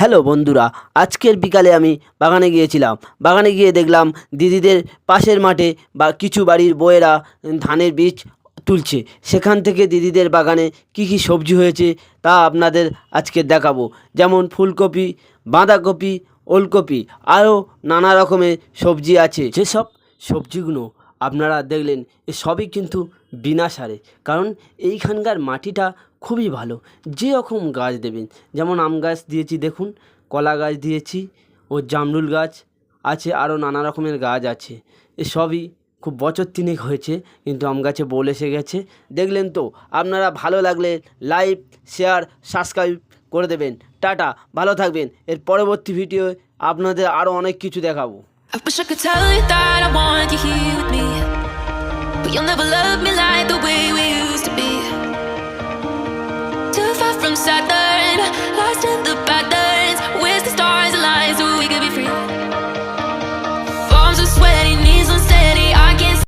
Hello বন্ধুরা, আজকের বিকালে আমি বাগানে গিয়েছিলাম। বাগানে গিয়ে দেখলাম দিদিদের পাশের মাঠে বা কিছু বাড়ির বউয়েরা ধানের বীজ তুলছে। সেখান থেকে দিদিদের বাগানে কি কি সবজি হয়েছে তা আপনাদের আজকে দেখাবো। যেমন ফুলকপি, বাঁধাকপি, ওলকপি, আরও নানা রকমের সবজি আছে। যেসব সবজিগুলো আপনারা দেখলেন এ সবই কিন্তু বিনা সারে, কারণ এইখানকার মাটিটা খুবই ভালো। যে রকম গাছ দেবেন, যেমন আম গাছ দিয়েছি দেখুন, কলা গাছ দিয়েছি, ও জামরুল গাছ আছে, আরও নানা রকমের গাছ আছে। এসবই খুব বছর তিনেক হয়েছে, কিন্তু আম গাছে বোল এসে গেছে। দেখলেন তো, আপনারা ভালো লাগলে লাইক, শেয়ার, সাবস্ক্রাইব করে দেবেন। টাটা, ভালো থাকবেন। এর পরবর্তী ভিডিও আপনাদের আরও অনেক কিছু দেখাবো। I wish I could tell you that I want you here with me, but you'll never love me like the way we used to be. Too far from side.